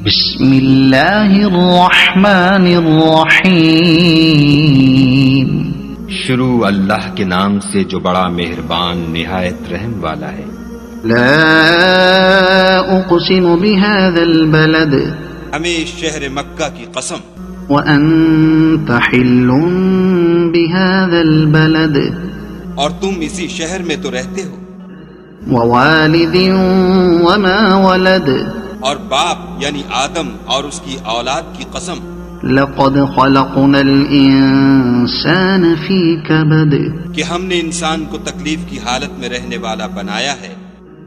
بسم اللہ الرحمن الرحیم۔ شروع اللہ کے نام سے جو بڑا مہربان نہایت رحم والا ہے۔ لا اقسم بهذا البلد ہمیں اس شہر مکہ کی قسم، وانت حل بهذا البلد اور تم اسی شہر میں تو رہتے ہو، ووالد وما ولد اور باپ یعنی آدم اور اس کی اولاد کی قسم، لقد خلقنا الانسان في كبد کہ ہم نے انسان کو تکلیف کی حالت میں رہنے والا بنایا ہے۔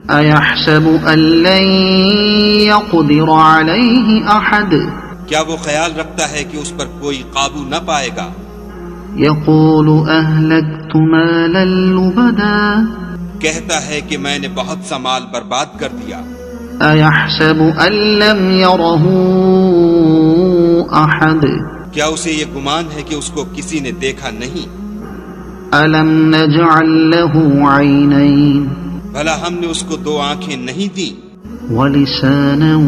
ایحسب ان لن يقدر عليه احد کیا وہ خیال رکھتا ہے کہ اس پر کوئی قابو نہ پائے گا؟ يقول اهلكت مالا لبدا کہتا ہے کہ میں نے بہت سا مال برباد کر دیا۔ ایحسب ان لم يره احد کیا اسے یہ گمان ہے کہ اس کو کسی نے دیکھا نہیں؟ الم نجعل له عینین بھلا ہم نے اس کو دو آنکھیں نہیں دیں، ولسانا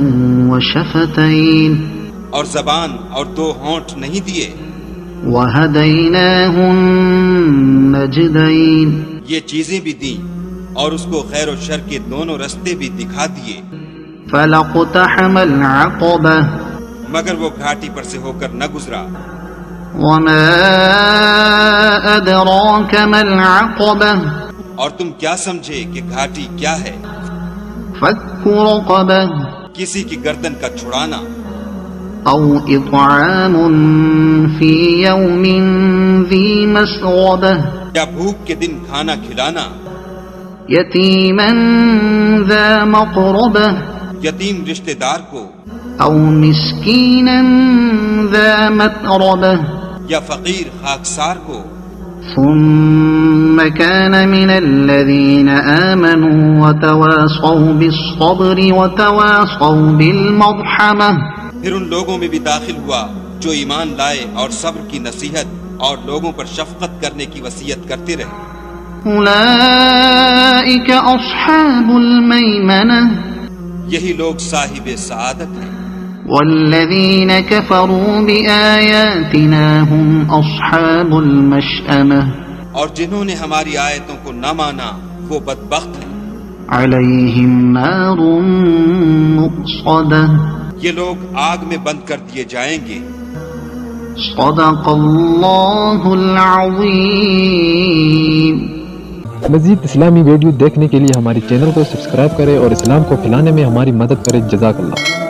وشفتین اور زبان اور دو ہونٹ نہیں دیے؟ وہدیناہ النجدین یہ چیزیں بھی دیں اور اس کو خیر و شر کے دونوں رستے بھی دکھا دیے، فلاقتحم العقبہ مگر وہ گھاٹی پر سے ہو کر نہ گزرا۔ وما ادراک ما العقبہ اور تم کیا سمجھے کہ گھاٹی کیا ہے؟ فک رقبہ کسی کی گردن کا چھڑانا، او اطعام فی یوم ذی مسغبہ یا بھوک کے دن کھانا کھلانا، یتیما ذا مقربہ یتیم رشتہ دار کو، او مسکینا ذا متربہ یا فقیر خاکسار کو۔ ثم كان من الذين آمنوا وتواصوا بالصبر وتواصوا بالمرحمة پھر ان لوگوں میں بھی داخل ہوا جو ایمان لائے اور صبر کی نصیحت اور لوگوں پر شفقت کرنے کی وصیت کرتے رہے۔ أولئك أصحاب الميمنة یہی لوگ صاحب سعادت ہیں، والذين كفروا بآياتنا هم أصحاب المشأمة اور جنہوں نے ہماری آیتوں کو نہ مانا وہ بدبخت ہیں۔ عليهم نار مؤصدة یہ لوگ آگ میں بند کر دیے جائیں گے۔ صدق اللہ العظیم۔ مزید اسلامی ویڈیو دیکھنے کے لیے ہمارے چینل کو سبسکرائب کریں اور اسلام کو پھیلانے میں ہماری مدد کریں۔ جزاک اللہ۔